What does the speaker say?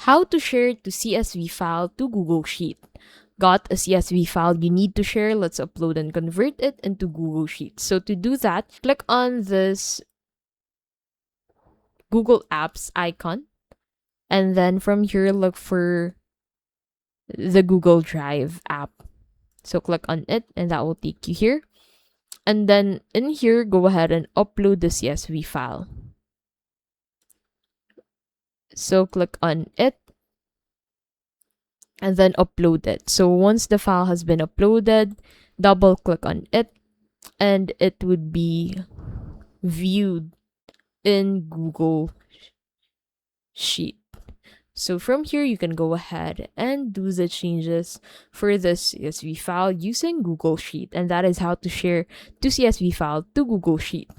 How to share to CSV file to Google Sheet. Got a CSV file you need to share. Let's upload and convert it into Google Sheets. So to do that, click on this Google Apps icon. And then from here, look for the Google Drive app. So click on it and that will take you here. And then in here, go ahead and upload the CSV file. So click on it and then upload it. So once the file has been uploaded, double click on it and it would be viewed in Google Sheet. So from here, you can go ahead and do the changes for this CSV file using Google Sheet. And that is how to share to CSV file to Google Sheet.